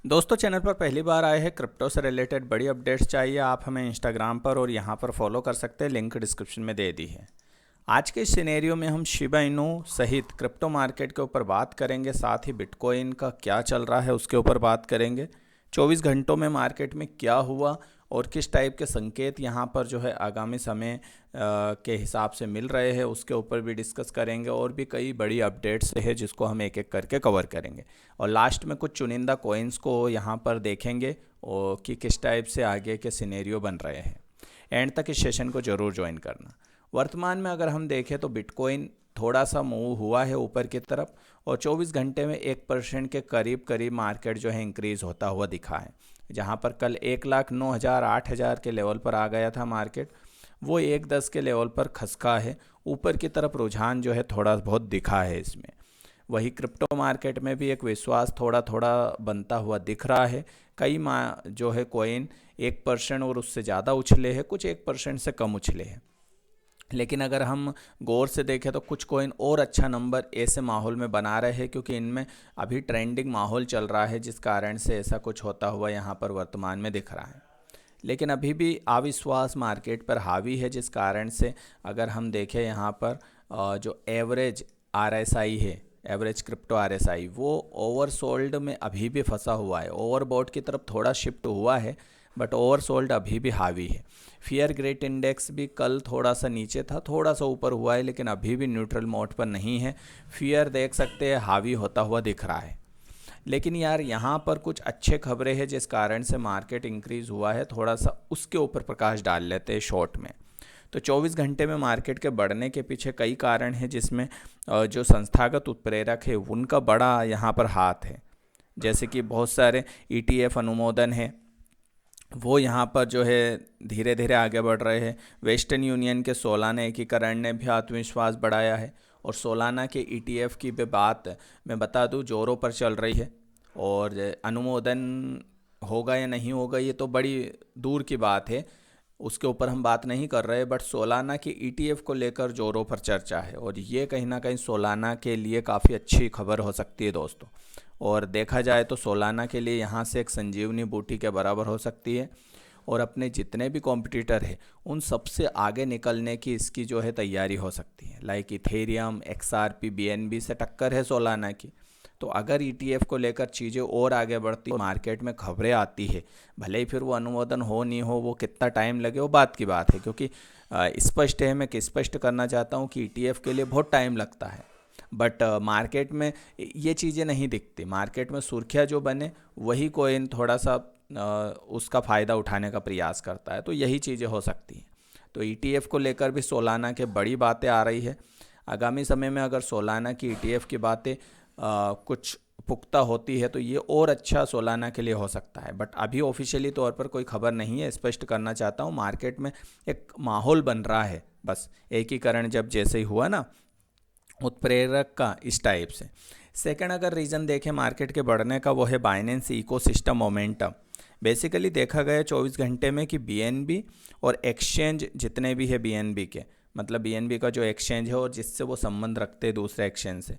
दोस्तों, चैनल पर पहली बार आए हैं। क्रिप्टो से रिलेटेड बड़ी अपडेट्स चाहिए आप हमें इंस्टाग्राम पर और यहाँ पर फॉलो कर सकते हैं, लिंक डिस्क्रिप्शन में दे दी है। आज के इस सिनेरियो में हम शिबा इनू सहित क्रिप्टो मार्केट के ऊपर बात करेंगे, साथ ही बिटकॉइन का क्या चल रहा है उसके ऊपर बात करेंगे। 24 घंटों में मार्केट में क्या हुआ और किस टाइप के संकेत यहाँ पर जो है आगामी समय के हिसाब से मिल रहे हैं उसके ऊपर भी डिस्कस करेंगे। और भी कई बड़ी अपडेट्स है जिसको हम एक एक करके कवर करेंगे। और लास्ट में कुछ चुनिंदा कॉइन्स को यहाँ पर देखेंगे और कि किस टाइप से आगे के सिनेरियो बन रहे हैं। एंड तक इस सेशन को ज़रूर ज्वाइन करना। वर्तमान में अगर हम देखें तो बिटकॉइन थोड़ा सा मूव हुआ है ऊपर की तरफ और 24 घंटे में 1% के करीब करीब मार्केट जो है इंक्रीज़ होता हुआ दिखा है। जहां पर कल 1,09,000 8,000 के लेवल पर आ गया था मार्केट, वो 1,10 के लेवल पर खसका है। ऊपर की तरफ रुझान जो है थोड़ा बहुत दिखा है इसमें। वही क्रिप्टो मार्केट में भी एक विश्वास थोड़ा थोड़ा बनता हुआ दिख रहा है। कई जो है कॉइन 1% और उससे ज़्यादा उछले हैं, कुछ 1% से कम उछले हैं। लेकिन अगर हम गौर से देखें तो कुछ कॉइन और अच्छा नंबर ऐसे माहौल में बना रहे हैं, क्योंकि इनमें अभी ट्रेंडिंग माहौल चल रहा है, जिस कारण से ऐसा कुछ होता हुआ यहाँ पर वर्तमान में दिख रहा है। लेकिन अभी भी अविश्वास मार्केट पर हावी है, जिस कारण से अगर हम देखें यहाँ पर जो एवरेज RSI है, एवरेज क्रिप्टो RSI, वो ओवरसोल्ड में अभी भी फंसा हुआ है। ओवरबॉट की तरफ थोड़ा शिफ्ट हुआ है बट ओवरसोल्ड अभी भी हावी है। फियर ग्रेट इंडेक्स भी कल थोड़ा सा नीचे था, थोड़ा सा ऊपर हुआ है, लेकिन अभी भी न्यूट्रल मोड पर नहीं है। फियर देख सकते हैं हावी होता हुआ दिख रहा है। लेकिन यार यहाँ पर कुछ अच्छे खबरें हैं जिस कारण से मार्केट इंक्रीज़ हुआ है। थोड़ा सा उसके ऊपर प्रकाश डाल लेते हैं शॉर्ट में। तो 24 घंटे में मार्केट के बढ़ने के पीछे कई कारण हैं, जिसमें जो संस्थागत उत्प्रेरक है उनका बड़ा यहाँ पर हाथ है। जैसे कि बहुत सारे ETF अनुमोदन है, वो यहाँ पर जो है धीरे धीरे आगे बढ़ रहे हैं। वेस्टर्न यूनियन के सोलाना एकीकरण ने भी आत्मविश्वास बढ़ाया है। और सोलाना के ETF की भी बात मैं बता दूं ज़ोरों पर चल रही है। और अनुमोदन होगा या नहीं होगा ये तो बड़ी दूर की बात है, उसके ऊपर हम बात नहीं कर रहे। बट सोलाना के ETF को लेकर ज़ोरों पर चर्चा है और ये कहीं ना कहीं सोलाना के लिए काफ़ी अच्छी खबर हो सकती है दोस्तों। और देखा जाए तो सोलाना के लिए यहाँ से एक संजीवनी बूटी के बराबर हो सकती है। और अपने जितने भी कॉम्पिटिटर है उन सबसे आगे निकलने की इसकी जो है तैयारी हो सकती है। लाइक इथेरियम, XRP, BNB से टक्कर है सोलाना की। तो अगर ETF को लेकर चीज़ें और आगे बढ़ती तो मार्केट में खबरें आती है, भले ही फिर वो अनुमोदन हो नहीं हो, वो कितना टाइम लगे वो बात की बात है। क्योंकि स्पष्ट है, मैं स्पष्ट करना चाहता हूँ कि ETF के लिए बहुत टाइम लगता है। बट मार्केट में ये चीज़ें नहीं दिखती। मार्केट में सुर्खियाँ जो बने वही कोइन थोड़ा सा उसका फ़ायदा उठाने का प्रयास करता है। तो यही चीज़ें हो सकती हैं। तो ETF को लेकर भी सोलाना के बड़ी बातें आ रही है। आगामी समय में अगर सोलाना की ETF की बातें कुछ पुख्ता होती है तो ये और अच्छा सोलाना के लिए हो सकता है। बट अभी ऑफिशियली तौर पर कोई खबर नहीं है, स्पष्ट करना चाहता हूँ। मार्केट में एक माहौल बन रहा है, बस एकीकरण जब जैसे ही हुआ ना उत्प्रेरक का, इस टाइप से। सेकंड अगर रीज़न देखें मार्केट के बढ़ने का, वो है बाइनेंस इकोसिस्टम मोमेंटम। बेसिकली देखा गया 24 घंटे में कि BNB और एक्सचेंज जितने भी है BNB के, मतलब BNB का जो एक्सचेंज है और जिससे वो संबंध रखते हैं दूसरे एक्सचेंज से,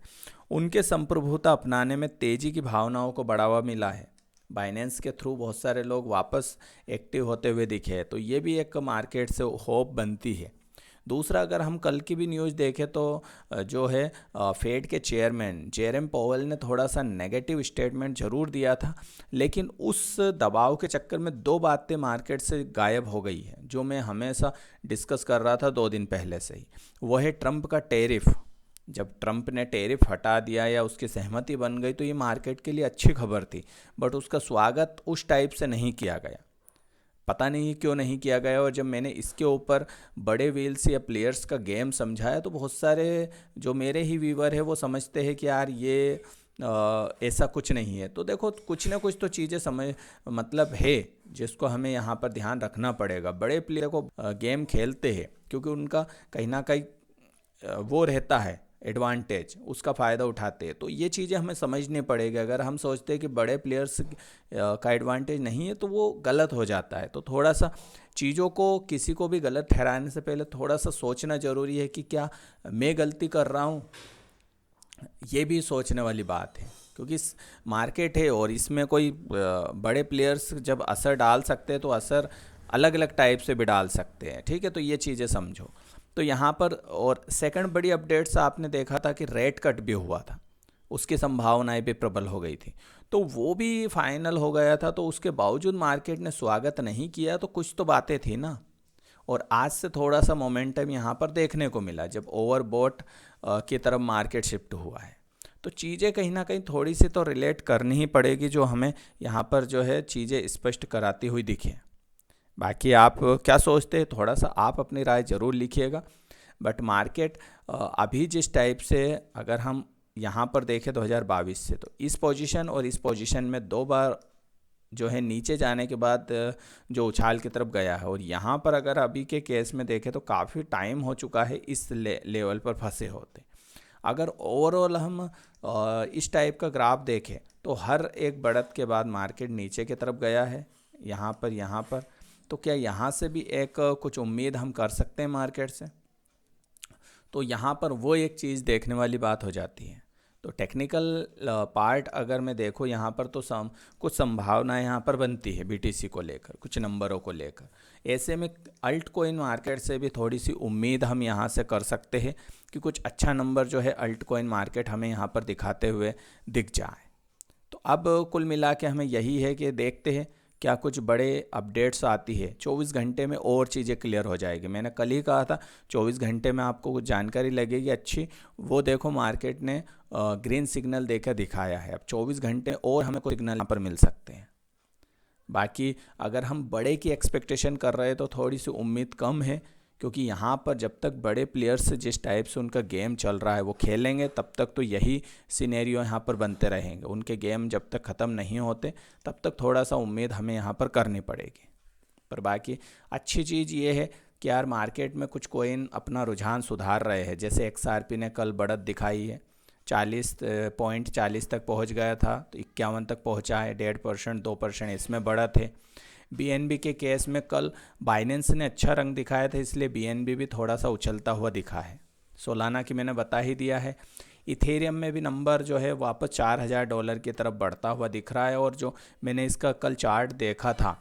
उनके संप्रभुता अपनाने में तेज़ी की भावनाओं को बढ़ावा मिला है। बाइनेंस के थ्रू बहुत सारे लोग वापस एक्टिव होते हुए दिखे हैं, तो ये भी एक मार्केट से होप बनती है। दूसरा अगर हम कल की भी न्यूज़ देखें तो जो है फेड के चेयरमैन जेरम पॉवेल ने थोड़ा सा नेगेटिव स्टेटमेंट ज़रूर दिया था। लेकिन उस दबाव के चक्कर में दो बातें मार्केट से गायब हो गई है, जो मैं हमेशा डिस्कस कर रहा था 2 दिन पहले से ही। वो है ट्रंप का टैरिफ। जब ट्रंप ने टैरिफ हटा दिया या उसकी सहमति बन गई तो ये मार्केट के लिए अच्छी खबर थी। बट उसका स्वागत उस टाइप से नहीं किया गया, पता नहीं क्यों नहीं किया गया। और जब मैंने इसके ऊपर बड़े व्हील्स या प्लेयर्स का गेम समझाया तो बहुत सारे जो मेरे ही व्यूवर है वो समझते हैं कि यार ये ऐसा कुछ नहीं है। तो देखो कुछ ना कुछ तो चीज़ें समझ मतलब है जिसको हमें यहाँ पर ध्यान रखना पड़ेगा। बड़े प्लेयर को गेम खेलते हैं क्योंकि उनका कहीं ना कहीं वो रहता है एडवांटेज, उसका फ़ायदा उठाते हैं। तो ये चीज़ें हमें समझनी पड़ेगी। अगर हम सोचते हैं कि बड़े प्लेयर्स का एडवांटेज नहीं है तो वो गलत हो जाता है। तो थोड़ा सा चीज़ों को किसी को भी गलत ठहराने से पहले थोड़ा सा सोचना ज़रूरी है कि क्या मैं गलती कर रहा हूँ, ये भी सोचने वाली बात है। क्योंकि मार्केट है और इसमें कोई बड़े प्लेयर्स जब असर डाल सकते हैं तो असर अलग अलग टाइप से भी डाल सकते हैं, ठीक है। तो ये चीज़ें समझो। तो यहाँ पर और सेकंड बड़ी अपडेट्स आपने देखा था कि रेट कट भी हुआ था, उसकी संभावनाएं भी प्रबल हो गई थी, तो वो भी फाइनल हो गया था। तो उसके बावजूद मार्केट ने स्वागत नहीं किया, तो कुछ तो बातें थी ना। और आज से थोड़ा सा मोमेंटम यहाँ पर देखने को मिला जब ओवरबॉट की तरफ मार्केट शिफ्ट हुआ है। तो चीज़ें कहीं ना कहीं थोड़ी सी तो रिलेट करनी ही पड़ेगी, जो हमें यहाँ पर जो है चीज़ें स्पष्ट कराती हुई दिखे। बाकी आप क्या सोचते हैं, थोड़ा सा आप अपनी राय ज़रूर लिखिएगा। बट मार्केट अभी जिस टाइप से, अगर हम यहाँ पर देखें 2022 से, तो इस पोजीशन और इस पोजीशन में दो बार जो है नीचे जाने के बाद जो उछाल की तरफ गया है, और यहाँ पर अगर अभी के केस में देखें तो काफ़ी टाइम हो चुका है इस लेवल पर फंसे होते। अगर ओवरऑल हम इस टाइप का ग्राफ देखें तो हर एक बढ़त के बाद मार्केट नीचे की तरफ गया है, यहाँ पर। तो क्या यहाँ से भी एक कुछ उम्मीद हम कर सकते हैं मार्केट से? तो यहाँ पर वो एक चीज़ देखने वाली बात हो जाती है। तो टेक्निकल पार्ट अगर मैं देखूँ यहाँ पर, तो कुछ संभावनाएं यहाँ पर बनती है बीटीसी को लेकर, कुछ नंबरों को लेकर। ऐसे में अल्ट कोइन मार्केट से भी थोड़ी सी उम्मीद हम यहाँ से कर सकते हैं कि कुछ अच्छा नंबर जो है अल्ट कोइन मार्केट हमें यहाँ पर दिखाते हुए दिख जाए। तो अब कुल मिला के हमें यही है कि देखते हैं क्या कुछ बड़े अपडेट्स आती है। 24 घंटे में और चीज़ें क्लियर हो जाएगी। मैंने कल ही कहा था 24 घंटे में आपको कुछ जानकारी लगेगी अच्छी। वो देखो मार्केट ने ग्रीन सिग्नल देकर दिखाया है। अब 24 घंटे और हमें कोई सिग्नल यहाँ पर मिल सकते हैं। बाकी अगर हम बड़े की एक्सपेक्टेशन कर रहे हैं तो थोड़ी सी उम्मीद कम है, क्योंकि यहाँ पर जब तक बड़े प्लेयर्स जिस टाइप से उनका गेम चल रहा है वो खेलेंगे, तब तक तो यही सिनेरियो यहाँ पर बनते रहेंगे। उनके गेम जब तक ख़त्म नहीं होते तब तक थोड़ा सा उम्मीद हमें यहाँ पर करनी पड़ेगी। पर बाकी अच्छी चीज़ ये है कि यार मार्केट में कुछ कोइन अपना रुझान सुधार रहे हैं। जैसे XRP ने कल बढ़त दिखाई है, 40.40 तक पहुँच गया था तो 51 तक पहुँचा है, 1.5% 2% इसमें बढ़त है। BNB के केस में कल बाइनेंस ने अच्छा रंग दिखाया था, इसलिए BNB भी थोड़ा सा उछलता हुआ दिखा है। सोलाना की मैंने बता ही दिया है। इथेरियम में भी नंबर जो है वापस $4000 की तरफ बढ़ता हुआ दिख रहा है। और जो मैंने इसका कल चार्ट देखा था,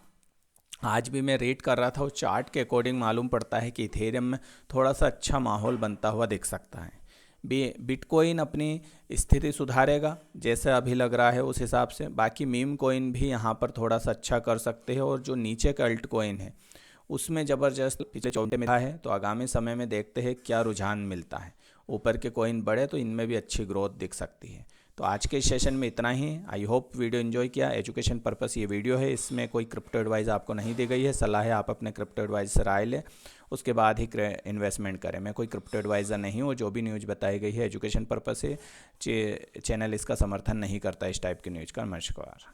आज भी मैं रीड कर रहा था, उस चार्ट के अकॉर्डिंग मालूम पड़ता है कि इथेरियम में थोड़ा सा अच्छा माहौल बनता हुआ दिख सकता है। बिटकॉइन अपनी स्थिति सुधारेगा जैसे अभी लग रहा है उस हिसाब से। बाकी मीम कॉइन भी यहाँ पर थोड़ा सा अच्छा कर सकते हैं। और जो नीचे का अल्ट कॉइन है उसमें ज़बरदस्त पिछले 24 में है, तो आगामी समय में देखते हैं क्या रुझान मिलता है। ऊपर के कॉइन बढ़े तो इनमें भी अच्छी ग्रोथ दिख सकती है। तो आज के सेशन में इतना ही। आई होप वीडियो एंजॉय किया। एजुकेशन पर्पस ये वीडियो है, इसमें कोई क्रिप्टो एडवाइस आपको नहीं दी गई है। सलाह है आप अपने क्रिप्टो एडवाइस से राय लें, उसके बाद ही इन्वेस्टमेंट करें। मैं कोई क्रिप्टो एडवाइज़र नहीं हूँ। जो भी न्यूज़ बताई गई है एजुकेशन पर्पस से, चैनल इसका समर्थन नहीं करता इस टाइप की न्यूज़ का। नमस्कार।